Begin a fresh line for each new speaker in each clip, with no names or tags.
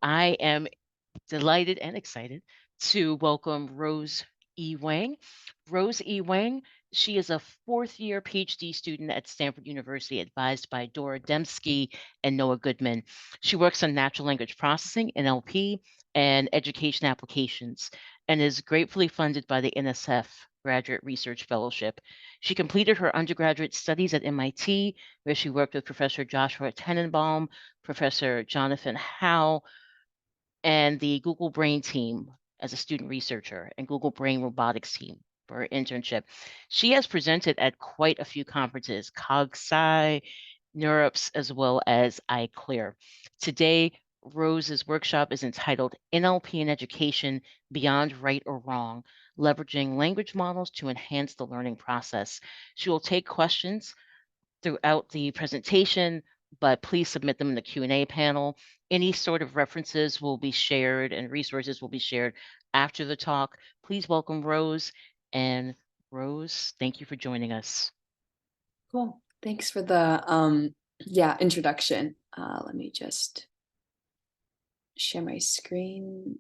I am delighted and excited to welcome Rose E. Wang. Rose E. Wang, she is a fourth-year PhD student at Stanford University, advised by Dora Dembski and Noah Goodman. She works on natural language processing, NLP, and education applications, and is gratefully funded by the NSF Graduate Research Fellowship. She completed her undergraduate studies at MIT, where she worked with Professor Joshua Tenenbaum, Professor Jonathan Howe, and the Google Brain team as a student researcher and Google Brain robotics team for her internship. She has presented at quite a few conferences, CogSci, NeurIPS, as well as iClear. Today, Rose's workshop is entitled NLP in Education Beyond Right or Wrong, Leveraging Language Models to Enhance the Learning Process. She will take questions throughout the presentation, but please submit them in the Q&A panel. Any sort of references will be shared and resources will be shared after the talk. Please welcome Rose. And Rose, thank you for joining us.
Cool. Thanks for the introduction. Let me just share my screen.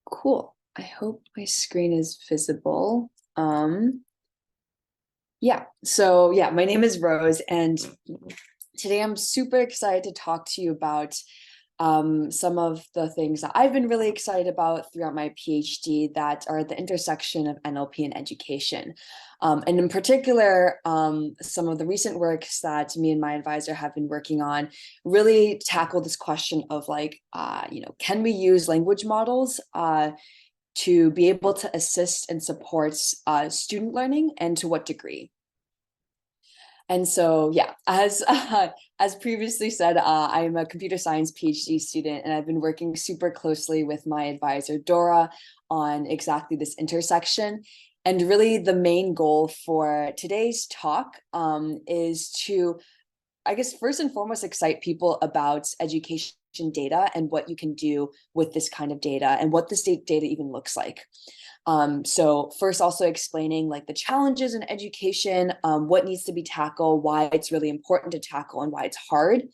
Cool. I hope my screen is visible. My name is Rose, and today I'm super excited to talk to you about some of the things that I've been really excited about throughout my PhD that are at the intersection of NLP and education. And in particular, some of the recent works that me and my advisor have been working on really tackle this question of can we use language models to be able to assist and support student learning, and to what degree? And so, as previously said, I'm a computer science PhD student, and I've been working super closely with my advisor, Dora, on exactly this intersection. And really the main goal for today's talk is to, I guess, first and foremost, excite people about education data and what you can do with this kind of data and what this data even looks like. So first, also explaining like the challenges in education, what needs to be tackled, why it's really important to tackle, and why it's hard.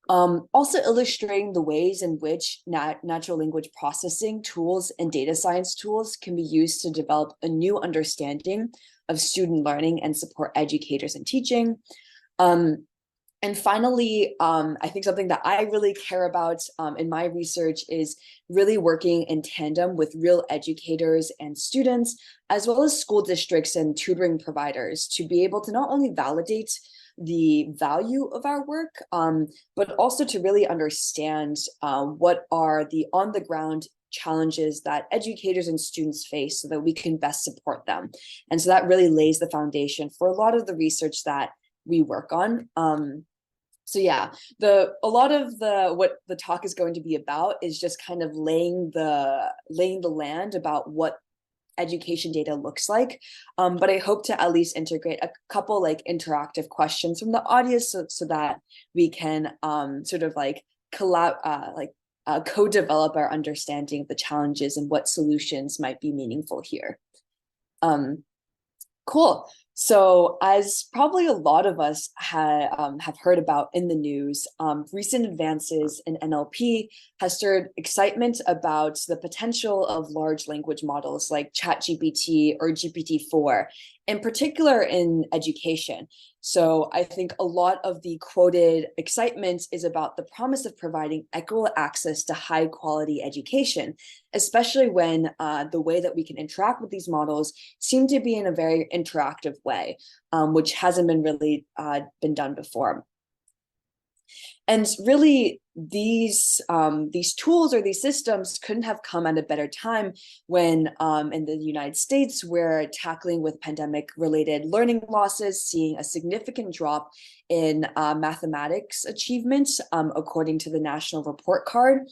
Also illustrating the ways in which natural language processing tools and data science tools can be used to develop a new understanding of student learning and support educators in teaching. And finally, I think something that I really care about in my research is really working in tandem with real educators and students, as well as school districts and tutoring providers, to be able to not only validate the value of our work, but also to really understand what are the on-the-ground challenges that educators and students face so that we can best support them. And so that really lays the foundation for a lot of the research that we work on. A lot of what the talk is going to be about is just kind of laying the land about what education data looks like. But I hope to at least integrate a couple like interactive questions from the audience so that we can co-develop our understanding of the challenges and what solutions might be meaningful here. Cool. So as probably a lot of us have heard about in the news, recent advances in NLP has stirred excitement about the potential of large language models like ChatGPT or GPT-4, in particular in education. So I think a lot of the quoted excitement is about the promise of providing equitable access to high quality education, especially when the way that we can interact with these models seem to be in a very interactive way, which hasn't been really been done before. And really, these tools or these systems couldn't have come at a better time when in the United States, we're tackling with pandemic-related learning losses, seeing a significant drop in mathematics achievements, according to the National Report Card.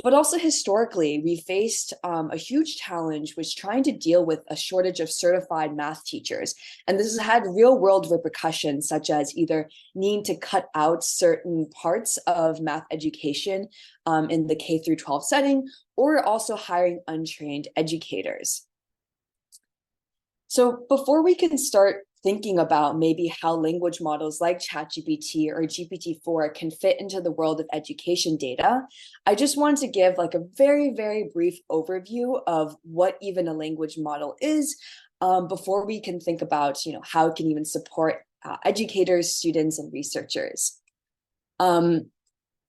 But also historically, we faced a huge challenge was trying to deal with a shortage of certified math teachers. And this has had real world repercussions, such as either needing to cut out certain parts of math education in the K through 12 setting, or also hiring untrained educators. So before we can start thinking about maybe how language models like ChatGPT or GPT-4 can fit into the world of education data, I just wanted to give like a very, very brief overview of what even a language model is, before we can think about, how it can even support educators, students, and researchers.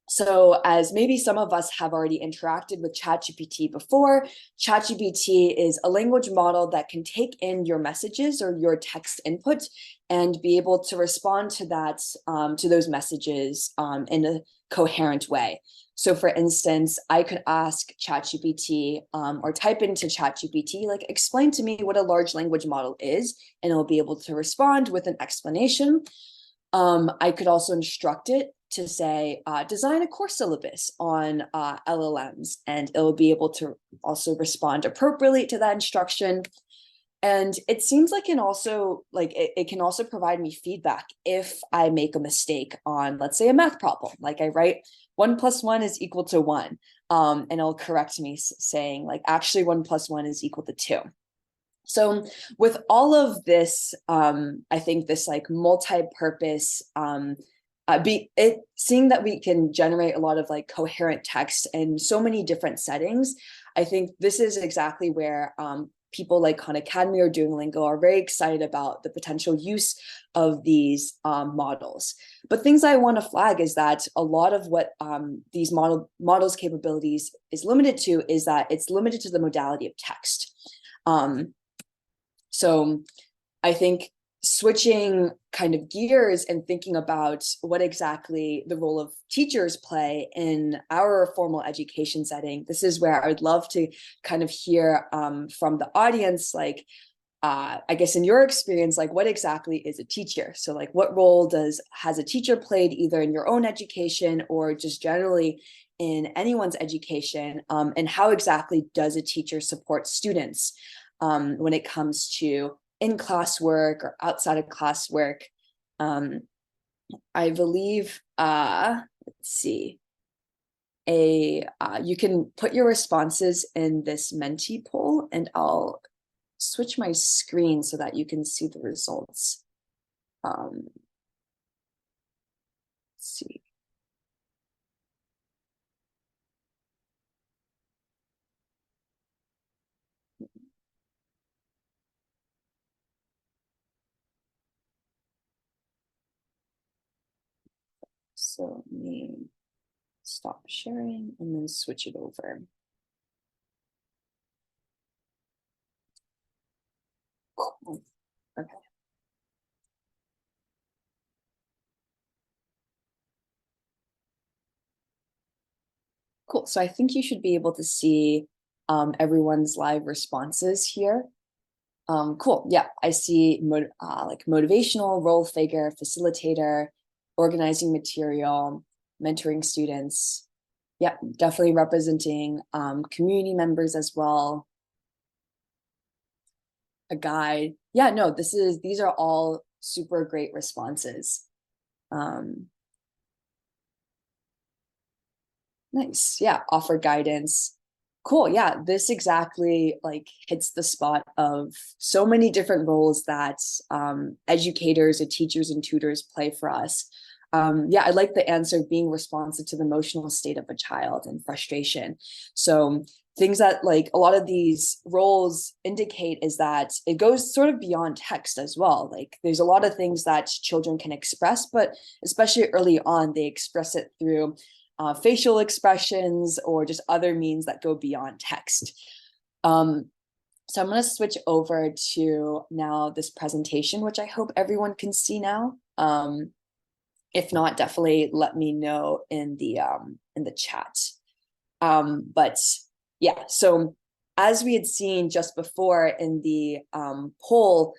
So as maybe some of us have already interacted with ChatGPT before, ChatGPT is a language model that can take in your messages or your text input and be able to respond to that, to those messages in a coherent way. So for instance, I could ask ChatGPT or type into ChatGPT, like, explain to me what a large language model is, and it'll be able to respond with an explanation. I could also instruct it to say, design a course syllabus on LLMs, and it'll be able to also respond appropriately to that instruction. And it seems like it can also provide me feedback if I make a mistake on, let's say, a math problem. Like I write 1 + 1 is equal to 1, and it'll correct me saying, like, actually 1 + 1 is equal to 2. So with all of this, I think this like multi-purpose, seeing that we can generate a lot of like coherent text in so many different settings, I think this is exactly where people like Khan Academy or Duolingo are very excited about the potential use of these models. But things I want to flag is that a lot of what these models capabilities is limited to is that it's limited to the modality of text. So I think switching kind of gears and thinking about what exactly the role of teachers play in our formal education setting, this is where I would love to kind of hear from the audience, like, I guess in your experience, like, what exactly is a teacher? So like, what role has a teacher played either in your own education or just generally in anyone's education? And how exactly does a teacher support students when it comes to in-class work or outside of class work? I believe, let's see, you can put your responses in this Menti poll, and I'll switch my screen so that you can see the results. Let's see. So let me stop sharing and then switch it over. Cool. Okay. Cool. So I think you should be able to see everyone's live responses here. Cool. Yeah, I see like motivational, role figure, facilitator, organizing material, mentoring students. Yeah, definitely representing community members as well. A guide. Yeah, no, these are all super great responses. Nice. Yeah, offer guidance. Cool. Yeah, this exactly like hits the spot of so many different roles that educators and teachers and tutors play for us. Yeah, I like the answer of being responsive to the emotional state of a child and frustration. So things that like a lot of these roles indicate is that it goes sort of beyond text as well. Like there's a lot of things that children can express, but especially early on, they express it through facial expressions or just other means that go beyond text. So I'm going to switch over to now this presentation, which I hope everyone can see now. If not, definitely let me know in the chat. But yeah, so as we had seen just before in the poll,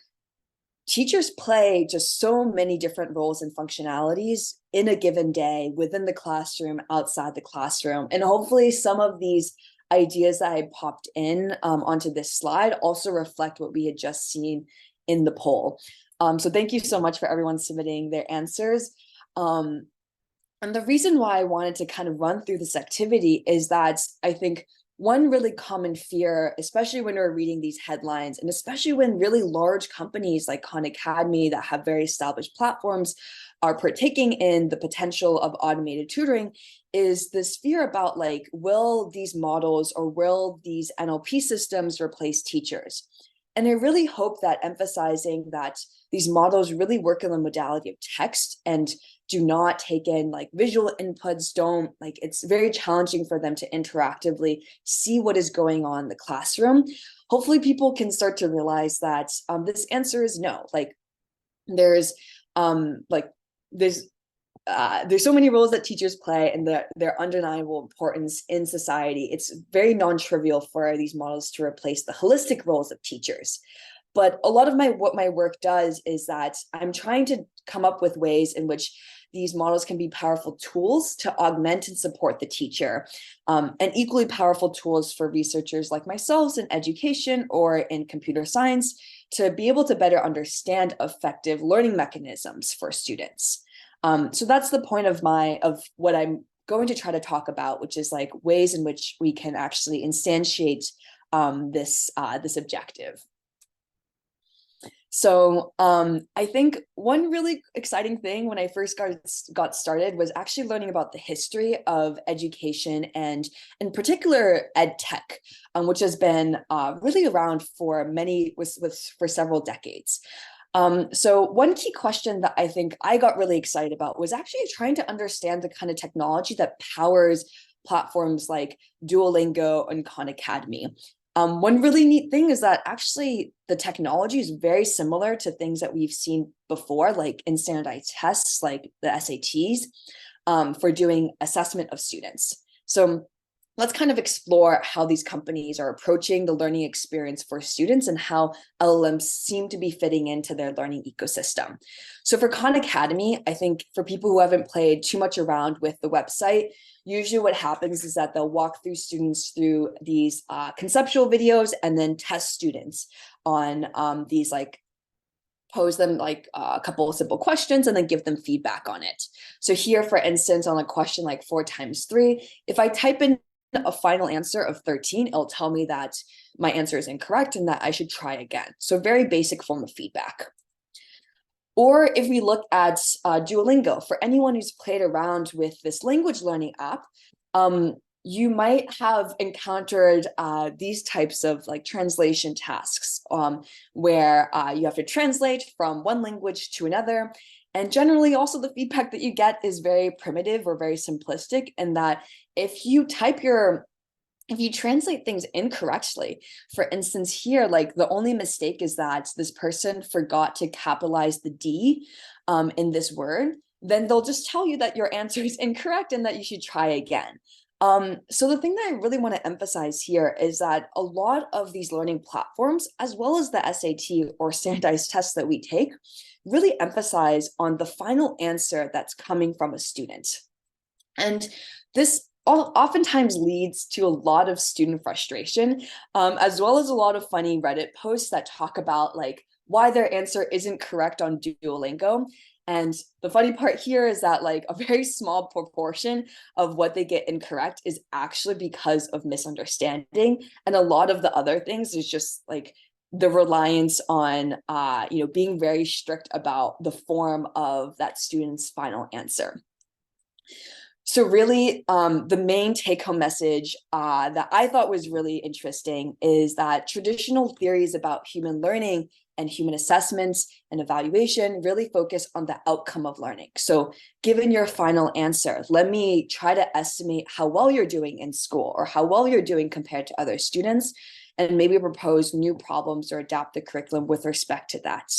teachers play just so many different roles and functionalities in a given day within the classroom, outside the classroom. And hopefully some of these ideas that I popped in onto this slide also reflect what we had just seen in the poll. So thank you so much for everyone submitting their answers. And the reason why I wanted to kind of run through this activity is that I think one really common fear, especially when we're reading these headlines, and especially when really large companies like Khan Academy that have very established platforms are partaking in the potential of automated tutoring, is this fear about like, will these models or will these NLP systems replace teachers? And I really hope that emphasizing that these models really work in the modality of text and do not take in like visual inputs, don't like, it's very challenging for them to interactively see what is going on in the classroom. Hopefully people can start to realize that this answer is no. Like there's like there's so many roles that teachers play and their undeniable importance in society. It's very non-trivial for these models to replace the holistic roles of teachers. But a lot of what my work does is that I'm trying to come up with ways in which these models can be powerful tools to augment and support the teacher, and equally powerful tools for researchers like myself in education or in computer science to be able to better understand effective learning mechanisms for students. So that's the point of what I'm going to try to talk about, which is like ways in which we can actually instantiate this objective. So I think one really exciting thing when I first got started was actually learning about the history of education and in particular ed tech, which has been really around for for several decades. So one key question that I think I got really excited about was actually trying to understand the kind of technology that powers platforms like Duolingo and Khan Academy. One really neat thing is that actually the technology is very similar to things that we've seen before, like in standardized tests, like the SATs, for doing assessment of students. So let's kind of explore how these companies are approaching the learning experience for students and how LLMs seem to be fitting into their learning ecosystem. So for Khan Academy, I think for people who haven't played too much around with the website, usually what happens is that they'll walk through students through these conceptual videos and then test students on these like pose them like a couple of simple questions and then give them feedback on it. So here, for instance, on a question like 4 times 3, if I type in a final answer of 13, it'll tell me that my answer is incorrect and that I should try again. So very basic form of feedback. Or if we look at Duolingo, for anyone who's played around with this language learning app, you might have encountered these types of like translation tasks where you have to translate from one language to another. And generally also the feedback that you get is very primitive or very simplistic, and that if you translate things incorrectly, for instance, here, like the only mistake is that this person forgot to capitalize the D in this word, then they'll just tell you that your answer is incorrect and that you should try again. So the thing that I really want to emphasize here is that a lot of these learning platforms, as well as the SAT or standardized tests that we take, really emphasize on the final answer that's coming from a student. And this oftentimes leads to a lot of student frustration, as well as a lot of funny Reddit posts that talk about like why their answer isn't correct on Duolingo. And the funny part here is that like a very small proportion of what they get incorrect is actually because of misunderstanding. And a lot of the other things is just like the reliance on being very strict about the form of that student's final answer. So really, the main take-home message that I thought was really interesting is that traditional theories about human learning and human assessments and evaluation really focus on the outcome of learning. So given your final answer, let me try to estimate how well you're doing in school or how well you're doing compared to other students, and maybe propose new problems or adapt the curriculum with respect to that.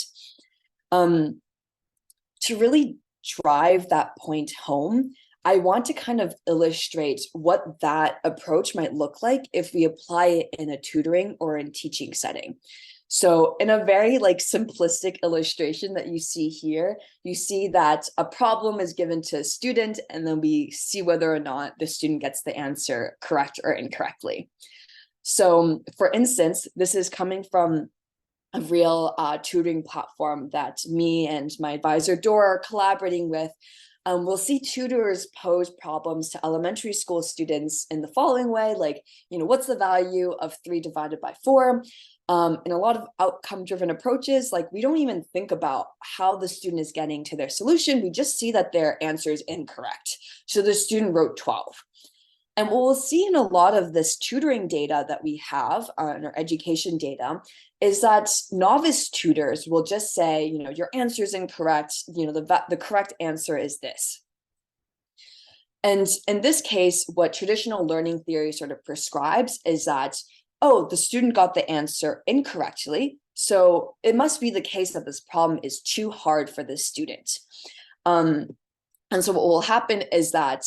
To really drive that point home, I want to kind of illustrate what that approach might look like if we apply it in a tutoring or in teaching setting. So in a very like simplistic illustration that you see here, you see that a problem is given to a student, and then we see whether or not the student gets the answer correct or incorrectly. So for instance, this is coming from a real tutoring platform that me and my advisor Dora are collaborating with. we'll see tutors pose problems to elementary school students in the following way, like, what's the value of 3 divided by 4? In a lot of outcome-driven approaches, like, we don't even think about how the student is getting to their solution. We just see that their answer is incorrect. So the student wrote 12. And what we'll see in a lot of this tutoring data that we have, in our education data, is that novice tutors will just say, your answer is incorrect. The correct answer is this. And in this case, what traditional learning theory sort of prescribes is that, oh, the student got the answer incorrectly, so it must be the case that this problem is too hard for this student. And so what will happen is that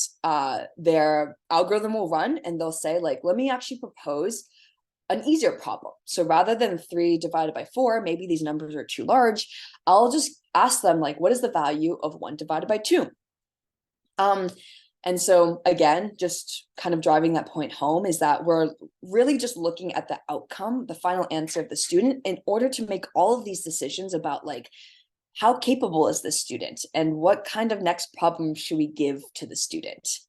their algorithm will run and they'll say, like, let me actually propose an easier problem. So rather than 3 divided by 4, maybe these numbers are too large. I'll just ask them, like, what is the value of 1 divided by 2? And so again, just kind of driving that point home is that we're really just looking at the outcome, the final answer of the student, in order to make all of these decisions about, like, how capable is this student and what kind of next problem should we give to the student.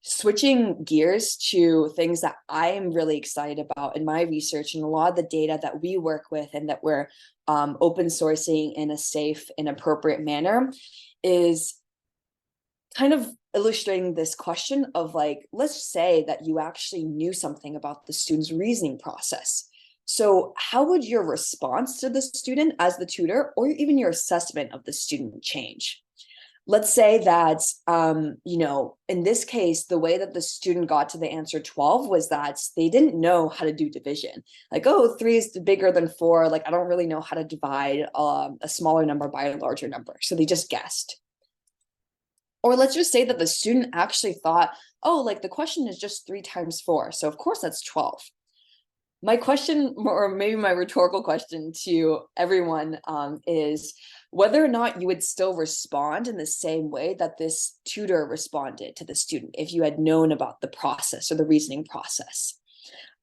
Switching gears to things that I am really excited about in my research and a lot of the data that we work with and that we're open sourcing in a safe and appropriate manner is kind of illustrating this question of, like, let's say that you actually knew something about the student's reasoning process. So how would your response to the student as the tutor, or even your assessment of the student, change? Let's say that, in this case, the way that the student got to the answer 12 was that they didn't know how to do division. Like, oh, 3 is bigger than 4. Like, I don't really know how to divide a smaller number by a larger number. So they just guessed. Or let's just say that the student actually thought, oh, like, the question is just 3 times 4. So of course that's 12. My question, or maybe my rhetorical question to everyone, is whether or not you would still respond in the same way that this tutor responded to the student if you had known about the process or the reasoning process.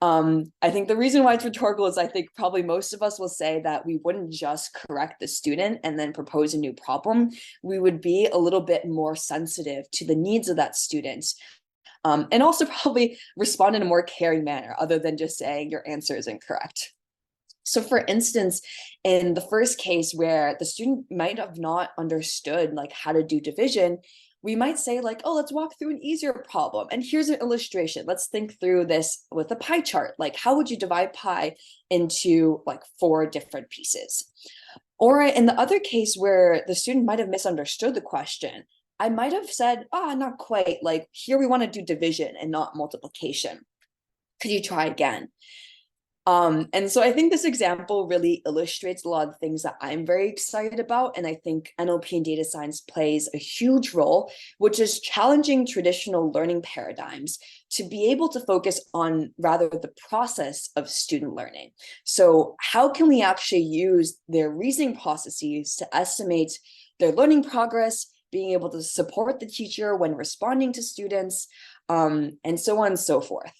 I think the reason why it's rhetorical is I think probably most of us will say that we wouldn't just correct the student and then propose a new problem. We would be a little bit more sensitive to the needs of that student. And also probably respond in a more caring manner other than just saying your answer is incorrect. So for instance, in the first case where the student might have not understood, like, how to do division, we might say, like, oh, let's walk through an easier problem. And here's an illustration. Let's think through this with a pie chart. Like, how would you divide pi into, like, 4 different pieces? Or in the other case where the student might have misunderstood the question, I might have said, not quite, like, here we want to do division and not multiplication. Could you try again? And so I think this example really illustrates a lot of things that I'm very excited about. And I think NLP and data science plays a huge role, which is challenging traditional learning paradigms to be able to focus on rather the process of student learning. So how can we actually use their reasoning processes to estimate their learning progress, being able to support the teacher when responding to students, and so on and so forth.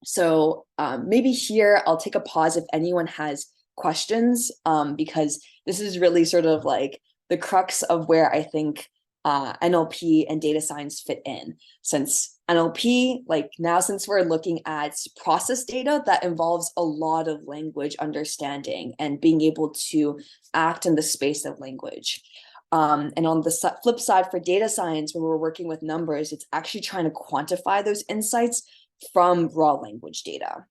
So maybe here I'll take a pause if anyone has questions, because this is really sort of like the crux of where I think NLP and data science fit in. Since NLP, like now, since we're looking at process data, that involves a lot of language understanding and being able to act in the space of language. And on the flip side, for data science, when we're working with numbers, it's actually trying to quantify those insights from raw language data.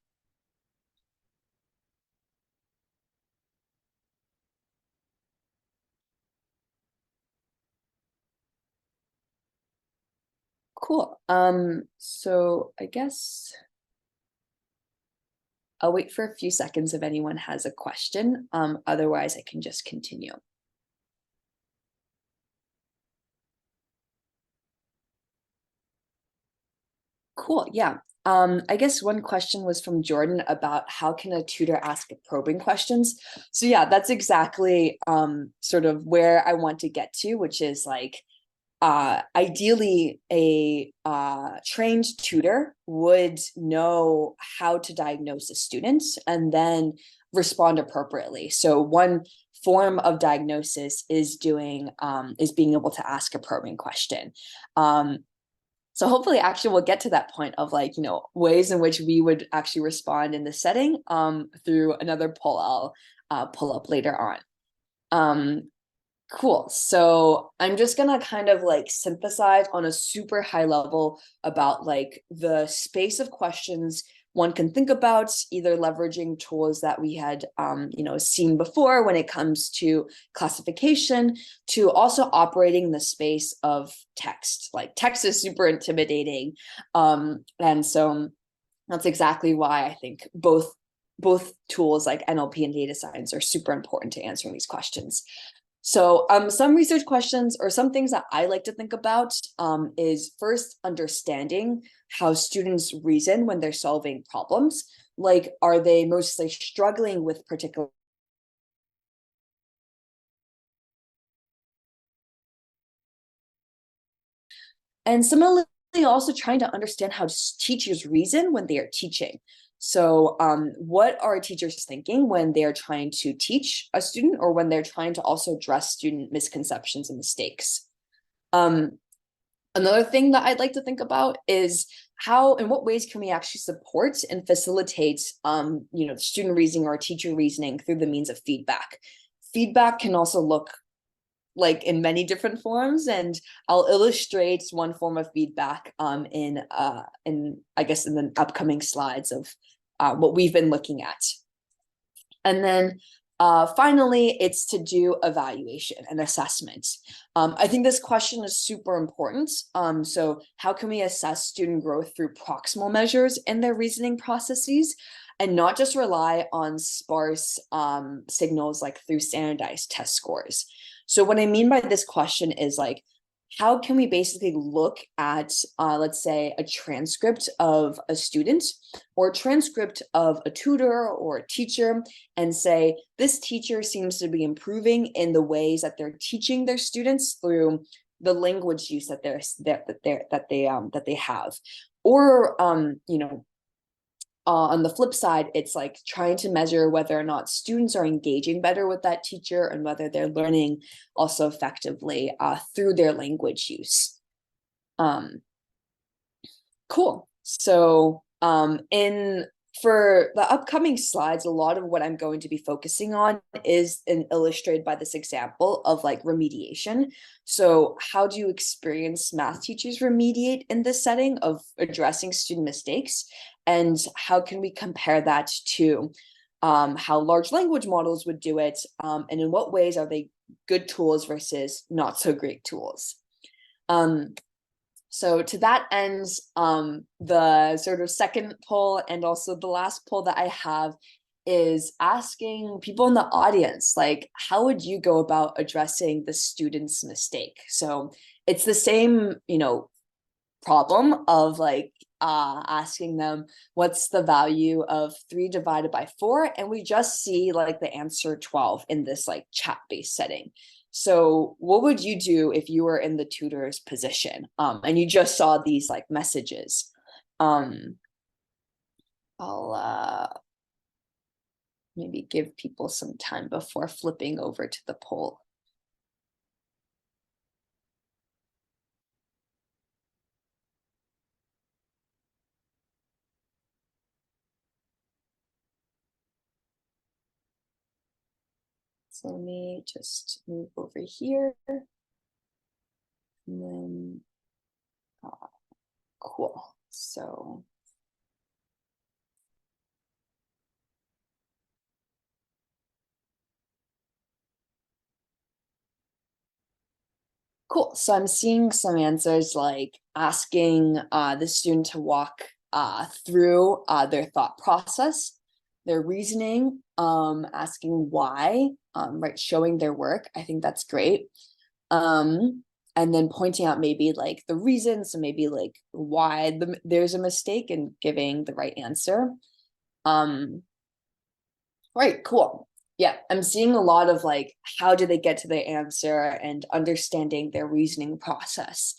Cool. So I guess I'll wait for a few seconds if anyone has a question. Otherwise, I can just continue. Cool. Yeah. I guess one question was from Jordan about how can a tutor ask probing questions? So yeah, that's exactly sort of where I want to get to, which is like ideally a trained tutor would know how to diagnose a student and then respond appropriately. So one form of diagnosis is being able to ask a probing question. So hopefully actually we'll get to that point of like, ways in which we would actually respond in this setting through another poll I'll pull up later on. Cool. So I'm just gonna kind of like synthesize on a super high level about like the space of questions one can think about, either leveraging tools that we had seen before when it comes to classification, to also operating the space of text. Like text is super intimidating. And so that's exactly why I think both tools like NLP and data science are super important to answering these questions. So some research questions or some things that I like to think about is first understanding how students reason when they're solving problems. Like, are they mostly struggling with particular and similarly also trying to understand how teachers reason when they are teaching. So what are teachers thinking when they're trying to teach a student or when they're trying to also address student misconceptions and mistakes? Another thing that I'd like to think about is how, in what ways can we actually support and facilitate, student reasoning or teacher reasoning through the means of feedback? Feedback can also look like in many different forms, and I'll illustrate one form of feedback in I guess in the upcoming slides of what we've been looking at. And then finally, it's to do evaluation and assessment. I think this question is super important. So how can we assess student growth through proximal measures in their reasoning processes and not just rely on sparse signals like through standardized test scores? So what I mean by this question is like, how can we basically look at, let's say, a transcript of a student or a transcript of a tutor or a teacher and say, this teacher seems to be improving in the ways that they're teaching their students through the language use that they have, or on the flip side, it's like trying to measure whether or not students are engaging better with that teacher and whether they're learning also effectively through their language use. Cool. So for the upcoming slides, a lot of what I'm going to be focusing on is illustrated by this example of like remediation. So how do you experience math teachers remediate in this setting of addressing student mistakes? And how can we compare that to how large language models would do it? And in what ways are they good tools versus not so great tools? So to that end, the sort of second poll and also the last poll that I have is asking people in the audience, like, how would you go about addressing the student's mistake? So it's the same, problem of like asking them what's the value of 3 divided by 4, and we just see like the answer 12 in this like chat-based setting. So what would you do if you were in the tutor's position and you just saw these like messages? I'll maybe give people some time before flipping over to the poll. So let me just move over here. And then, cool. So cool. So I'm seeing some answers like asking the student to walk through their thought process, their reasoning, asking why, right, showing their work. I think that's great. And then pointing out maybe like the reasons, so maybe like why there's a mistake and giving the right answer. Right, cool. Yeah, I'm seeing a lot of like, how do they get to the answer and understanding their reasoning process.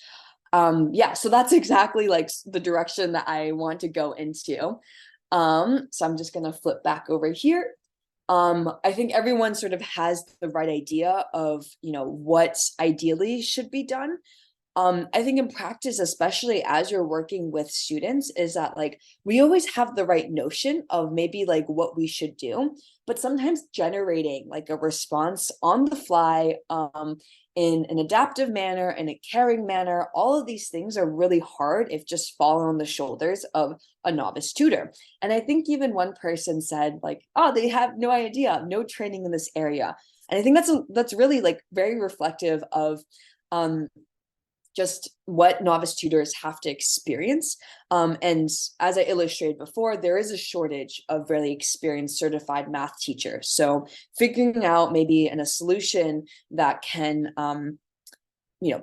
Yeah, so that's exactly like the direction that I want to go into. So I'm just gonna flip back over here. I think everyone sort of has the right idea of, what ideally should be done. I think in practice, especially as you're working with students, is that like we always have the right notion of maybe like what we should do, but sometimes generating like a response on the fly, in an adaptive manner, in a caring manner, all of these things are really hard if just fall on the shoulders of a novice tutor. And I think even one person said like, oh, they have no idea, no training in this area. And I think that's really like very reflective of just what novice tutors have to experience. And as I illustrated before, there is a shortage of really experienced certified math teachers. So figuring out maybe a solution that can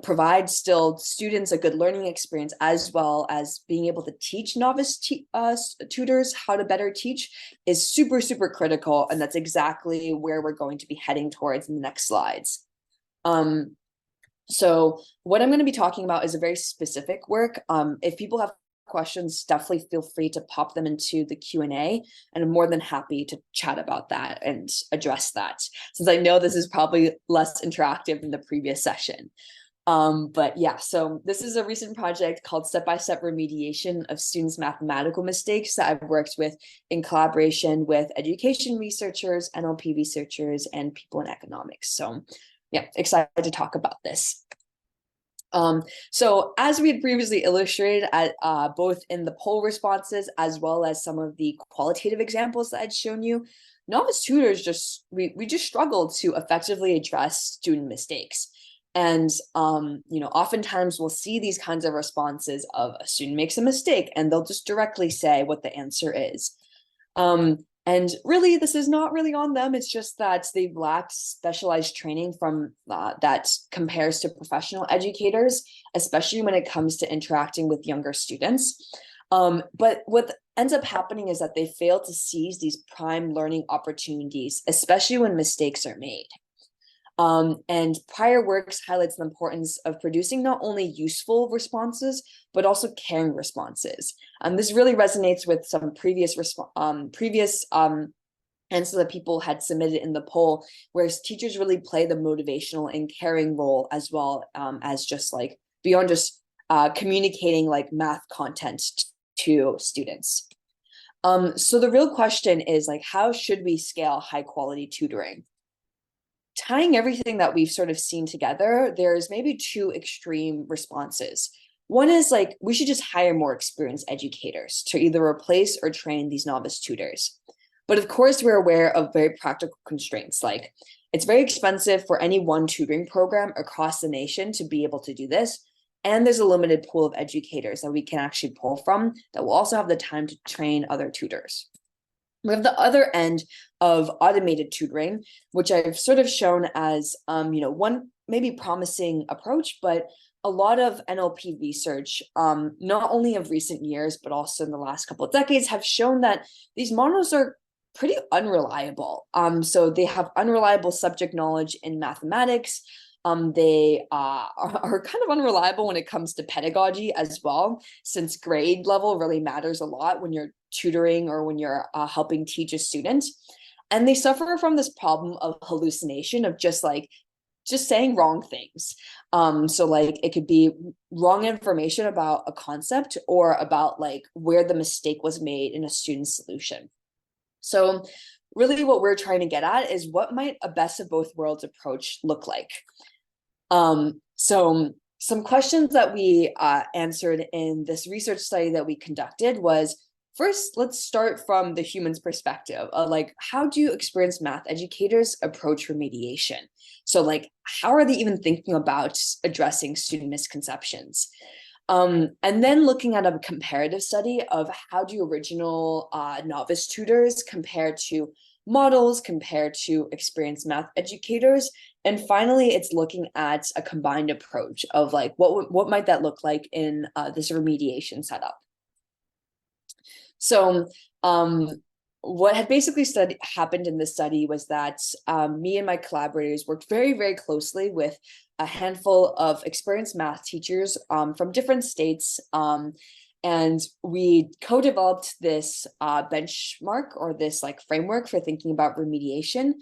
provide still students a good learning experience, as well as being able to teach novice tutors how to better teach, is super, super critical. And that's exactly where we're going to be heading towards in the next slides. So what I'm going to be talking about is a very specific work. If people have questions, definitely feel free to pop them into the Q&A, and I'm more than happy to chat about that and address that, since I know this is probably less interactive than the previous session. But yeah, so this is a recent project called Step-by-Step Remediation of Students' Mathematical Mistakes that I've worked with in collaboration with education researchers, NLP researchers, and people in economics. So yeah, excited to talk about this. So as we had previously illustrated at both in the poll responses as well as some of the qualitative examples that I'd shown you, novice tutors we just struggle to effectively address student mistakes. And oftentimes we'll see these kinds of responses of a student makes a mistake and they'll just directly say what the answer is. And really, this is not really on them. It's just that they've lacked specialized training from that compares to professional educators, especially when it comes to interacting with younger students. But what ends up happening is that they fail to seize these prime learning opportunities, especially when mistakes are made. And prior works highlights the importance of producing not only useful responses, but also caring responses. This really resonates with some previous answers that people had submitted in the poll, where teachers really play the motivational and caring role, as well as just like beyond just communicating like math content to students. So the real question is like, how should we scale high quality tutoring? Tying everything that we've sort of seen together, there's maybe two extreme responses. One is like, we should just hire more experienced educators to either replace or train these novice tutors. But of course, we're aware of very practical constraints. Like, it's very expensive for any one tutoring program across the nation to be able to do this. And there's a limited pool of educators that we can actually pull from that will also have the time to train other tutors. We have the other end of automated tutoring, which I've sort of shown as, one maybe promising approach, but a lot of NLP research, not only of recent years, but also in the last couple of decades, have shown that these models are pretty unreliable. So they have unreliable subject knowledge in mathematics. They are kind of unreliable when it comes to pedagogy as well, since grade level really matters a lot when you're tutoring or when you're helping teach a student. And they suffer from this problem of hallucination of just saying wrong things. So like it could be wrong information about a concept or about like where the mistake was made in a student's solution. So really what we're trying to get at is, what might a best of both worlds approach look like? So some questions that we answered in this research study that we conducted was, first, let's start from the human's perspective. Like, how do experienced math educators approach remediation? So like, how are they even thinking about addressing student misconceptions? And then looking at a comparative study of how do original novice tutors compare to models, compare to experienced math educators. And finally, it's looking at a combined approach of like, what might that look like in this remediation setup? So what had basically happened in this study was that me and my collaborators worked very, very closely with a handful of experienced math teachers from different states. And we co-developed this benchmark, or this like framework for thinking about remediation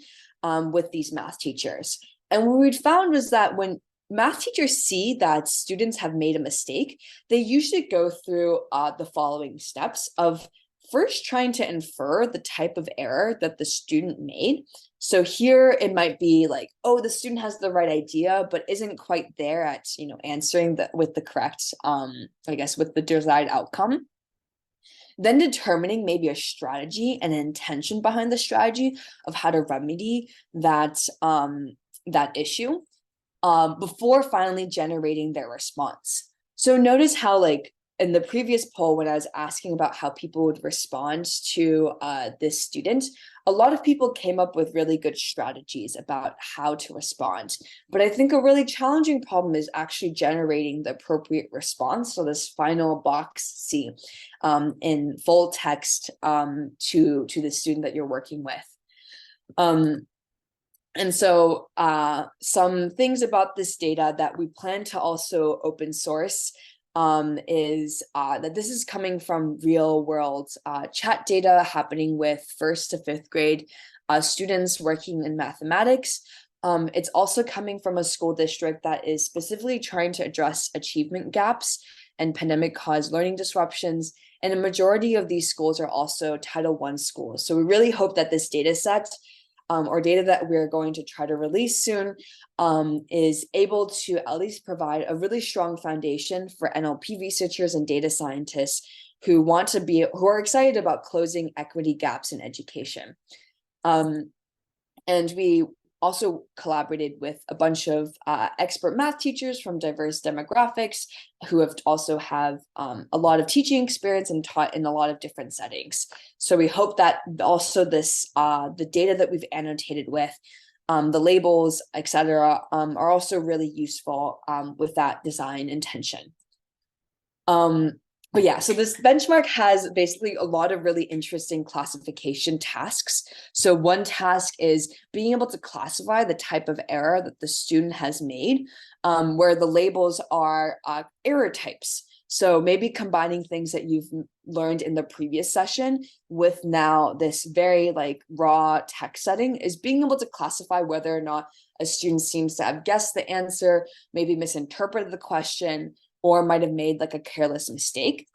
with these math teachers. And what we'd found was that when math teachers see that students have made a mistake, they usually go through the following steps of first trying to infer the type of error that the student made. So here it might be like, oh, the student has the right idea, but isn't quite there at, answering with the correct, I guess, with the desired outcome. Then determining maybe a strategy and an intention behind the strategy of how to remedy that, that issue, before finally generating their response. So notice how, like, in the previous poll, when I was asking about how people would respond to this student, a lot of people came up with really good strategies about how to respond. But I think a really challenging problem is actually generating the appropriate response. So this final box C in full text to the student that you're working with. And so some things about this data that we plan to also open source is that this is coming from real world chat data happening with 1st to 5th grade students working in mathematics. It's also coming from a school district that is specifically trying to address achievement gaps and pandemic-caused learning disruptions. And a majority of these schools are also Title I schools. So we really hope that this data set, or data that we're going to try to release soon, is able to at least provide a really strong foundation for NLP researchers and data scientists who are excited about closing equity gaps in education. And we also collaborated with a bunch of expert math teachers from diverse demographics who also have a lot of teaching experience and taught in a lot of different settings. So we hope that also this the data that we've annotated with the labels, etc., are also really useful with that design intention. But yeah, so this benchmark has basically a lot of really interesting classification tasks. So one task is being able to classify the type of error that the student has made, where the labels are error types. So maybe combining things that you've learned in the previous session with now this very like raw text setting is being able to classify whether or not a student seems to have guessed the answer, maybe misinterpreted the question, or might have made like a careless mistake.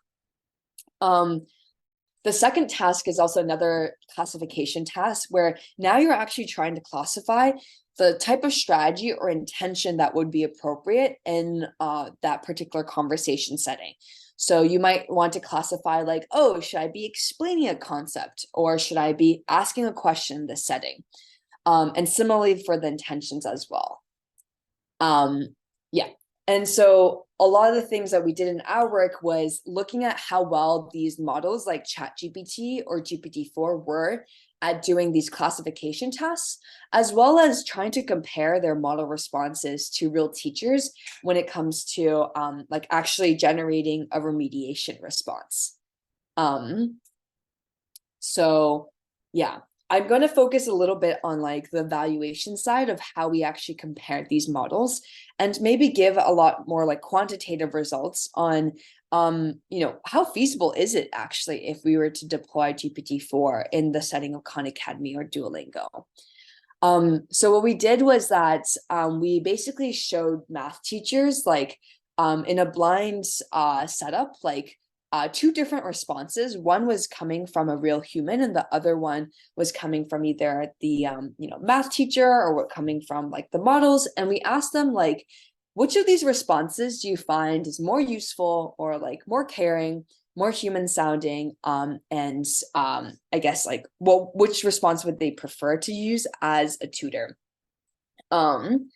The second task is also another classification task where now you're actually trying to classify the type of strategy or intention that would be appropriate in that particular conversation setting. So you might want to classify like, oh, should I be explaining a concept or should I be asking a question in this setting? And similarly for the intentions as well. Yeah. And so a lot of the things that we did in our work was looking at how well these models like ChatGPT or GPT-4 were at doing these classification tasks, as well as trying to compare their model responses to real teachers when it comes to like actually generating a remediation response. So yeah, I'm going to focus a little bit on like the evaluation side of how we actually compare these models and maybe give a lot more like quantitative results on how feasible is it actually if we were to deploy GPT-4 in the setting of Khan Academy or Duolingo. So what we did was that we basically showed math teachers like in a blind setup, like two different responses. One was coming from a real human and the other one was coming from either the math teacher or coming from like the models. And we asked them like, which of these responses do you find is more useful or like more caring, more human sounding, and I guess like, well, which response would they prefer to use as a tutor? And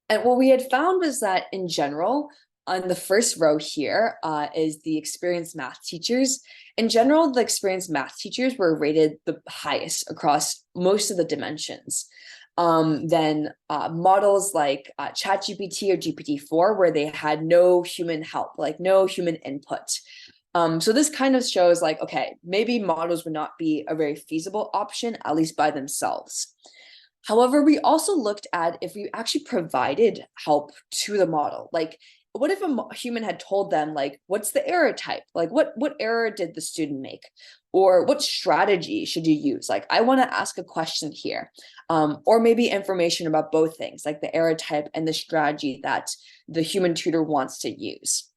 what we had found was that in general, on the first row here is the experienced math teachers. In general, the experienced math teachers were rated the highest across most of the dimensions. Then models like ChatGPT or GPT-4, where they had no human help, like no human input. So this kind of shows like, okay, maybe models would not be a very feasible option, at least by themselves. However, we also looked at if we actually provided help to the model, like what if a human had told them, like, what's the error type? Like, what error did the student make? Or what strategy should you use? Like, I want to ask a question here. Or maybe information about both things, like the error type and the strategy that the human tutor wants to use.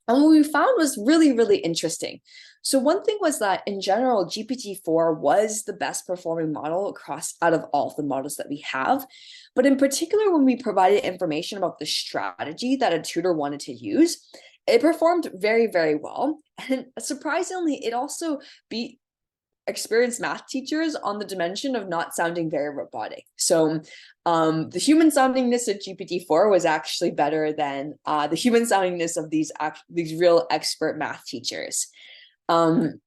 And what we found was really, really interesting. So one thing was that in general, GPT-4 was the best performing model out of all of the models that we have. But in particular, when we provided information about the strategy that a tutor wanted to use, it performed very, very well. And surprisingly, it also beat experienced math teachers on the dimension of not sounding very robotic. So the human soundingness of GPT-4 was actually better than the human soundingness of these real expert math teachers. And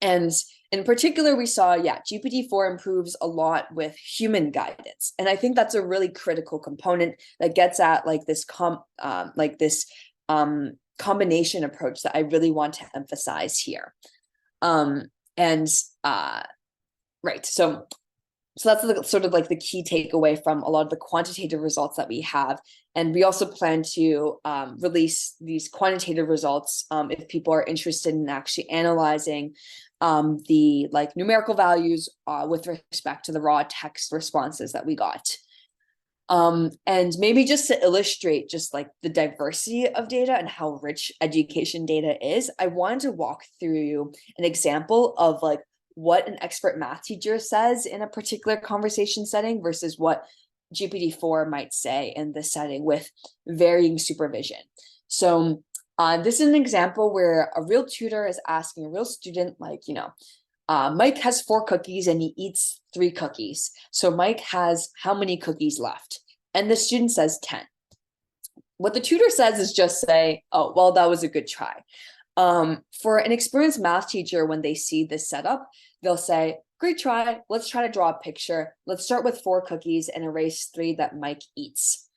in particular, we saw, GPT-4 improves a lot with human guidance. And I think that's a really critical component that gets at like this combination approach that I really want to emphasize here. Right, so that's sort of like the key takeaway from a lot of the quantitative results that we have. And we also plan to release these quantitative results if people are interested in actually analyzing the like numerical values with respect to the raw text responses that we got. And maybe just to illustrate just like the diversity of data and how rich education data is, I wanted to walk through an example of like what an expert math teacher says in a particular conversation setting versus what GPT-4 might say in this setting with varying supervision. So this is an example where a real tutor is asking a real student, like, Mike has 4 cookies and he eats 3 cookies. So Mike has how many cookies left? And the student says 10. What the tutor says is just say, oh, well, that was a good try. For an experienced math teacher, when they see this setup, they'll say, great try. Let's try to draw a picture. Let's start with 4 cookies and erase 3 that Mike eats.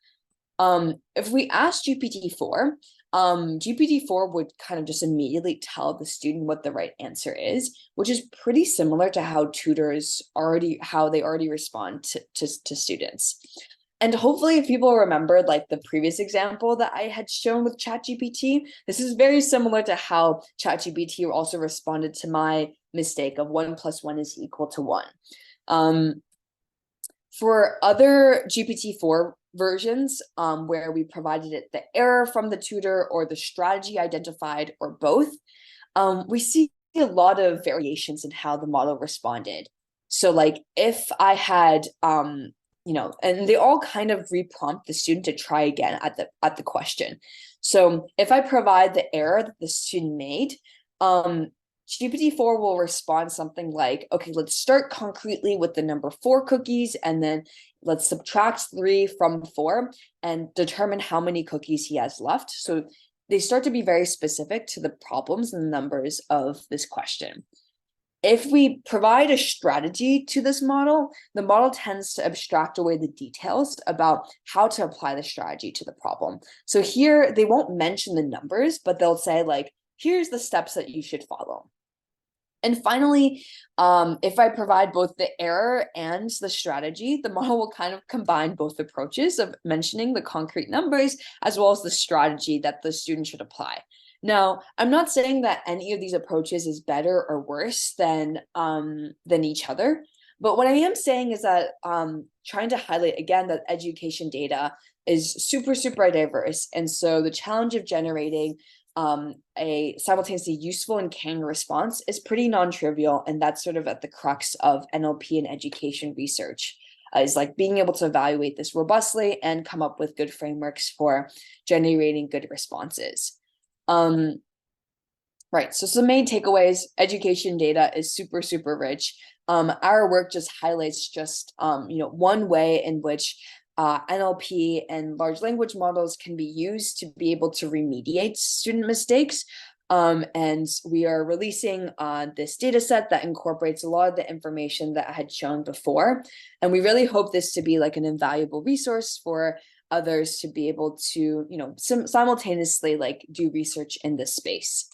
If we ask GPT-4, GPT-4 would kind of just immediately tell the student what the right answer is, which is pretty similar to how tutors already respond to students. And hopefully if people remembered like the previous example that I had shown with ChatGPT, this is very similar to how ChatGPT also responded to my mistake of 1 + 1 is equal to 1. For other GPT-4 versions where we provided it the error from the tutor or the strategy identified or both, we see a lot of variations in how the model responded. So like if I had, and they all kind of reprompt the student to try again at the question. So if I provide the error that the student made, GPT-4 will respond something like, okay, let's start concretely with the number 4 cookies, and then let's subtract 3 from 4 and determine how many cookies he has left. So they start to be very specific to the problems and the numbers of this question. If we provide a strategy to this model, the model tends to abstract away the details about how to apply the strategy to the problem. So here, they won't mention the numbers, but they'll say like, here's the steps that you should follow. And finally, if I provide both the error and the strategy, the model will kind of combine both approaches of mentioning the concrete numbers as well as the strategy that the student should apply. Now, I'm not saying that any of these approaches is better or worse than each other, but what I am saying is that trying to highlight again that education data is super, super diverse. And so the challenge of generating a simultaneously useful and caring response is pretty non-trivial, and that's sort of at the crux of NLP and education research, is like being able to evaluate this robustly and come up with good frameworks for generating good responses. Right, so some main takeaways: education data is super, super rich. Our work just highlights just one way in which NLP and large language models can be used to be able to remediate student mistakes. And we are releasing this data set that incorporates a lot of the information that I had shown before. And we really hope this to be like an invaluable resource for others to be able to, simultaneously like do research in this space.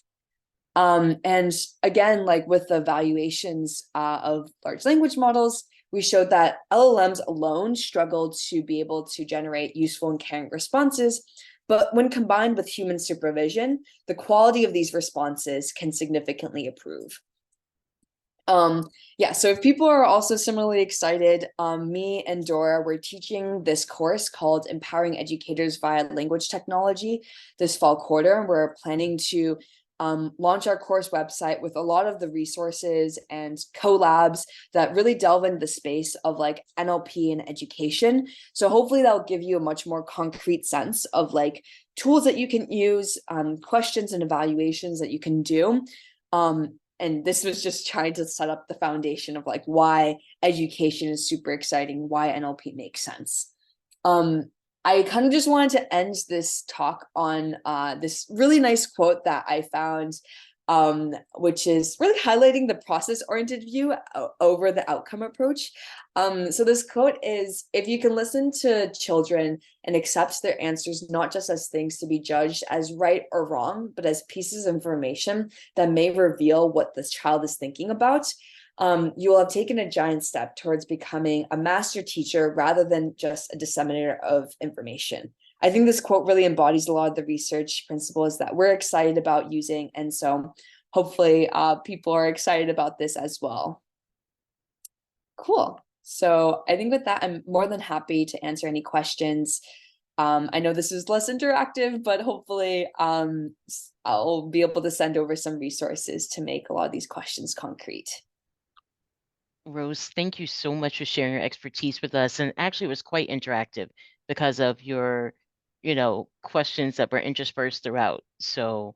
And again, like with the evaluations of large language models, we showed that LLMs alone struggled to be able to generate useful and caring responses. But when combined with human supervision, the quality of these responses can significantly improve. Yeah, so if people are also similarly excited, me and Dora, we're teaching this course called Empowering Educators via Language Technology this fall quarter. We're planning to launch our course website with a lot of the resources and collabs that really delve into the space of like NLP and education. So hopefully that'll give you a much more concrete sense of like tools that you can use, questions and evaluations that you can do. And this was just trying to set up the foundation of like why education is super exciting, why NLP makes sense. I kind of just wanted to end this talk on this really nice quote that I found, which is really highlighting the process-oriented view over the outcome approach. So this quote is, if you can listen to children and accept their answers not just as things to be judged as right or wrong, but as pieces of information that may reveal what this child is thinking about, you will have taken a giant step towards becoming a master teacher rather than just a disseminator of information. I think this quote really embodies a lot of the research principles that we're excited about using. And so hopefully people are excited about this as well. Cool. So I think with that, I'm more than happy to answer any questions. I know this is less interactive, but hopefully I'll be able to send over some resources to make a lot of these questions concrete.
Rose, thank you so much for sharing your expertise with us. And actually, it was quite interactive because of your, questions that were interspersed throughout. So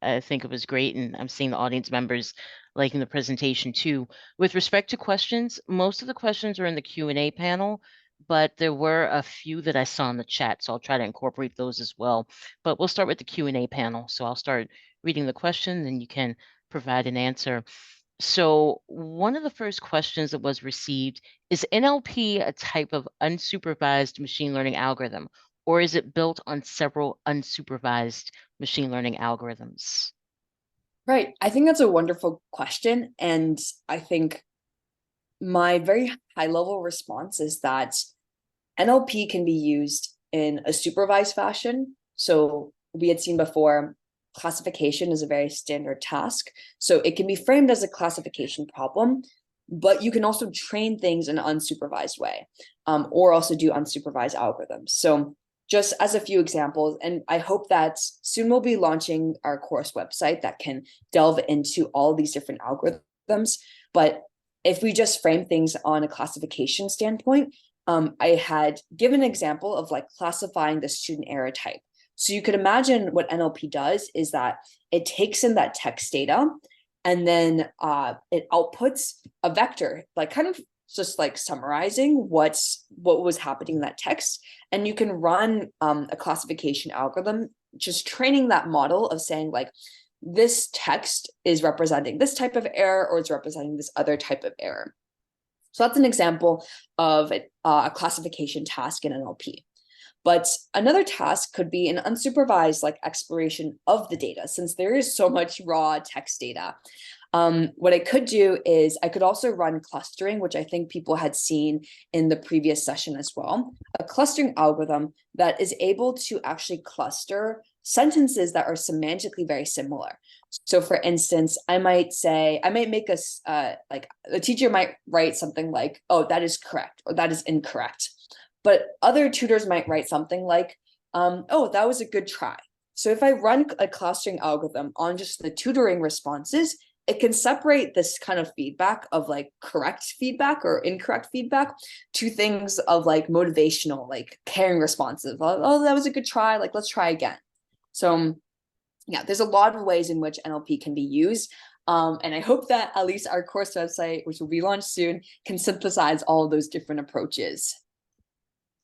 I think it was great. And I'm seeing the audience members liking the presentation too. With respect to questions, most of the questions are in the Q&A panel, but there were a few that I saw in the chat. So I'll try to incorporate those as well. But we'll start with the Q&A panel. So I'll start reading the question and you can provide an answer. So one of the first questions that was received is NLP a type of unsupervised machine learning algorithm, or is it built on several unsupervised machine learning algorithms?
Right. I think that's a wonderful question. And I think my very high level response is that NLP can be used in a supervised fashion. So we had seen before, classification is a very standard task. So it can be framed as a classification problem, but you can also train things in an unsupervised way, or also do unsupervised algorithms. So just as a few examples, and I hope that soon we'll be launching our course website that can delve into all these different algorithms. But if we just frame things on a classification standpoint, I had given an example of like classifying the student error type. So you could imagine what NLP does is that it takes in that text data and then it outputs a vector, like kind of just like summarizing what was happening in that text. And you can run a classification algorithm, just training that model of saying like, this text is representing this type of error or it's representing this other type of error. So that's an example of a classification task in NLP. But another task could be an unsupervised like exploration of the data, since there is so much raw text data. What I could do is I could also run clustering, which I think people had seen in the previous session as well, a clustering algorithm that is able to actually cluster sentences that are semantically very similar. So for instance, I might make like the teacher might write something like, oh, that is correct, or that is incorrect. But other tutors might write something like, oh, that was a good try. So if I run a clustering algorithm on just the tutoring responses, it can separate this kind of feedback of like correct feedback or incorrect feedback to things of like motivational, like caring responses. Oh, that was a good try. Like, let's try again. So yeah, there's a lot of ways in which NLP can be used. And I hope that at least our course website, which will be launched soon, can synthesize all of those different approaches.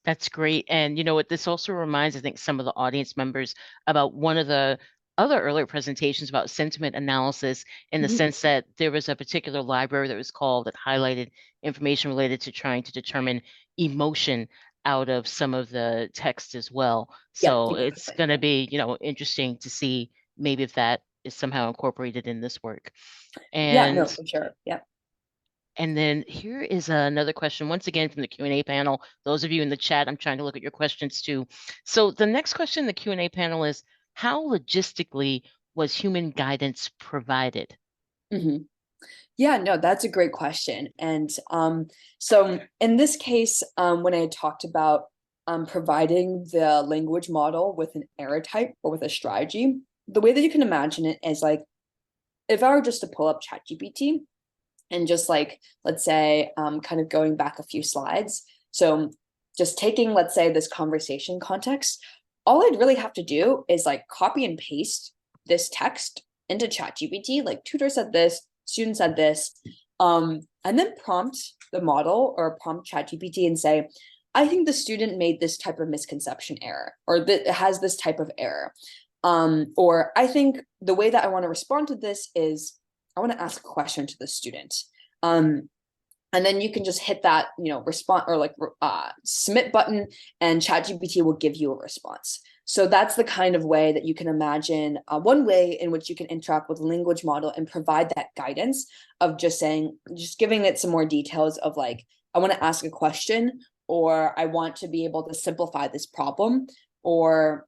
That's great. And you know what, this also reminds, I think, some of the audience members about one of the other earlier presentations about sentiment analysis in the sense that there was a particular library that was called that highlighted information related to trying to determine emotion out of some of the text as well.
Yeah,
So it's
exactly.
going to be, interesting to see maybe if that is somehow incorporated in this work.
Yeah, no,
And
for sure. Yeah.
And then here is another question, once again from the Q&A panel. Those of you in the chat, I'm trying to look at your questions too. So the next question in the Q&A panel is, how logistically was human guidance provided?
Mhm. Yeah, no, that's a great question. And so in this case, when I talked about providing the language model with an error type or with a strategy, the way that you can imagine it is like, if I were just to pull up ChatGPT and just like, let's say, kind of going back a few slides. So just taking, let's say, this conversation context, all I'd really have to do is like copy and paste this text into ChatGPT, like tutor said this, student said this, and then prompt the model or prompt ChatGPT and say, I think the student made this type of misconception error, or that has this type of error. Or I think the way that I want to respond to this is I want to ask a question to the student. And then you can just hit that, respond or like submit button, and ChatGPT will give you a response. So that's the kind of way that you can imagine one way in which you can interact with the language model and provide that guidance of just giving it some more details of like, I want to ask a question, or I want to be able to simplify this problem, or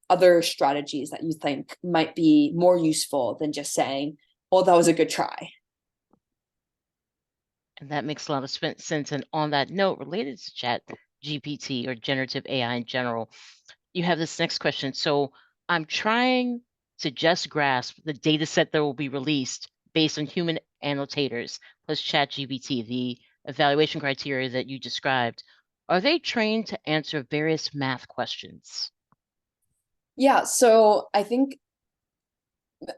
other strategies that you think might be more useful than just saying, oh, that was a good try.
And that makes a lot of sense. And on that note, related to Chat GPT or generative AI in general, you have this next question. So I'm trying to just grasp the data set that will be released based on human annotators plus ChatGPT, the evaluation criteria that you described. Are they trained to answer various math questions?
Yeah, so I think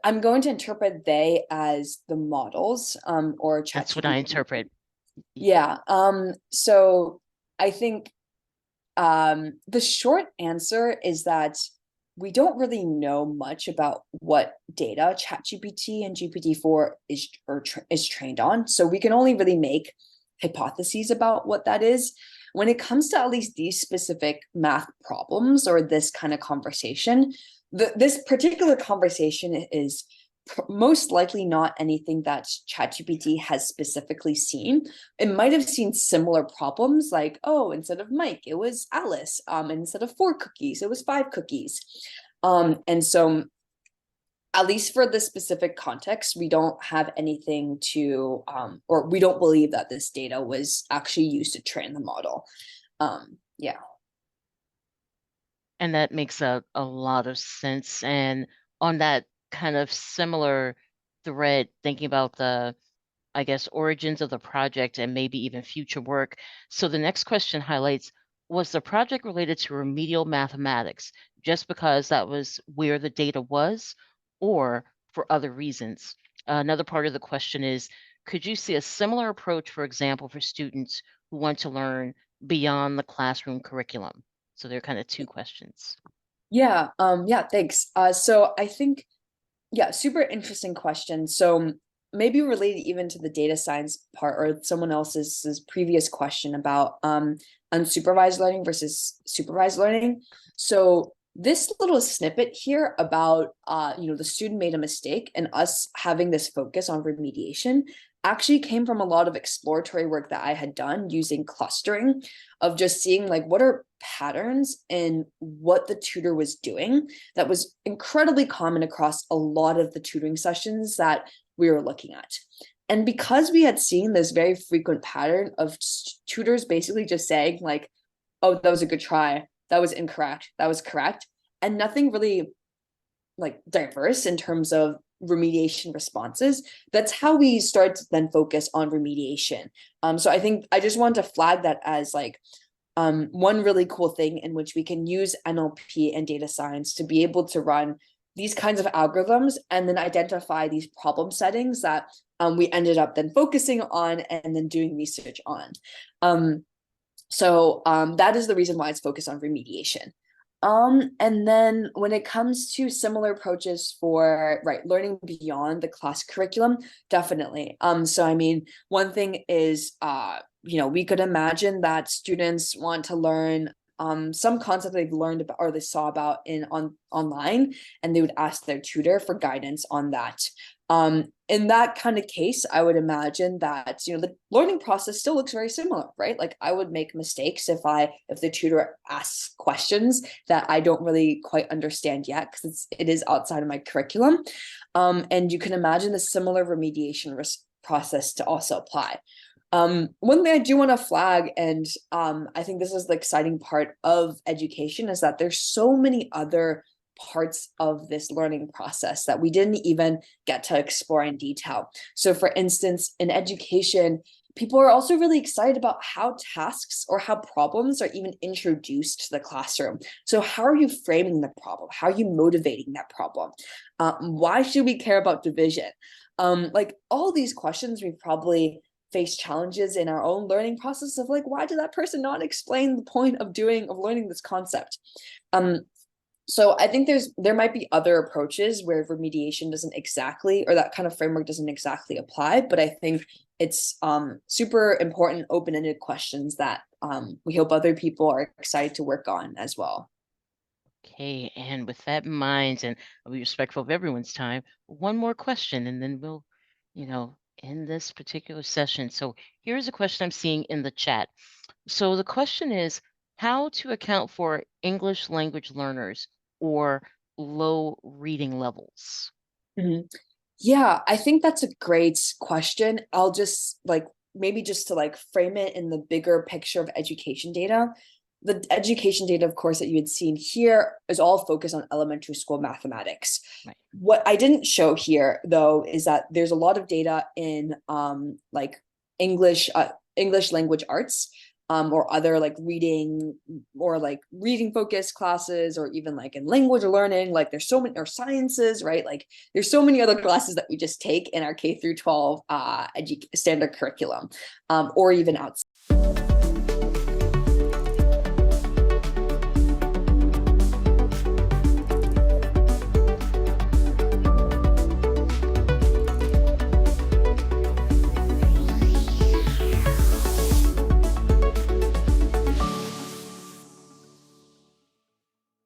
I'm going to interpret they as the models, or
That's what I
ChatGPT.
interpret.
Yeah. So I think the short answer is that we don't really know much about what data ChatGPT and GPT-4 is trained on. So we can only really make hypotheses about what that is. When it comes to at least these specific math problems or this kind of conversation, this particular conversation is most likely not anything that ChatGPT has specifically seen. It might have seen similar problems like, oh, instead of Mike, it was Alice. Instead of 4 cookies, it was 5 cookies. And so at least for this specific context, we don't have anything to, or we don't believe that this data was actually used to train the model. Yeah.
And that makes a lot of sense. And on that kind of similar thread, thinking about the, I guess, origins of the project and maybe even future work. So the next question highlights, was the project related to remedial mathematics just because that was where the data was, or for other reasons? Another part of the question is, could you see a similar approach, for example, for students who want to learn beyond the classroom curriculum? So there are kind of two questions.
Yeah, thanks. So I think, yeah, super interesting question. So maybe related even to the data science part or someone else's previous question about unsupervised learning versus supervised learning. So this little snippet here about the student made a mistake and us having this focus on remediation actually came from a lot of exploratory work that I had done using clustering, of just seeing like what are patterns in what the tutor was doing that was incredibly common across a lot of the tutoring sessions that we were looking at. And because we had seen this very frequent pattern of tutors basically just saying like, oh, that was a good try, that was incorrect, that was correct, and nothing really like diverse in terms of remediation responses, that's how we start to then focus on remediation. So I think I just wanted to flag that as like one really cool thing in which we can use NLP and data science to be able to run these kinds of algorithms and then identify these problem settings that we ended up then focusing on and then doing research on. So that is the reason why it's focused on remediation. And then when it comes to similar approaches for learning beyond the class curriculum, definitely. So I mean, one thing is we could imagine that students want to learn some concept they've learned about or they saw about online, and they would ask their tutor for guidance on that. in that kind of case, I would imagine that, the learning process still looks very similar, right? Like I would make mistakes if the tutor asks questions that I don't really quite understand yet, because it is outside of my curriculum. And you can imagine the similar remediation process to also apply. One thing I do want to flag, and I think this is the exciting part of education, is that there's so many other parts of this learning process that we didn't even get to explore in detail. So for instance, in education, people are also really excited about how tasks or how problems are even introduced to the classroom. So how are you framing the problem? How are you motivating that problem? Why should we care about division? Like all these questions, we probably face challenges in our own learning process of like, why did that person not explain the point of learning this concept? So I think there might be other approaches where remediation doesn't exactly, or that kind of framework doesn't exactly apply, but I think it's super important open-ended questions that we hope other people are excited to work on as well.
Okay, and with that in mind, and I'll be respectful of everyone's time, one more question, and then we'll, end this particular session. So here's a question I'm seeing in the chat. So the question is how to account for English language learners or low reading levels.
Mhm. Yeah, I think that's a great question. I'll just maybe just to frame it in the bigger picture of education data. The education data, of course, that you had seen here is all focused on elementary school mathematics.
Right.
What I didn't show here, though, is that there's a lot of data in English language arts, or other reading or reading focused classes, or even in language learning. There's so many, or sciences, right? There's so many other classes that we just take in our K through 12 standard curriculum, or even outside.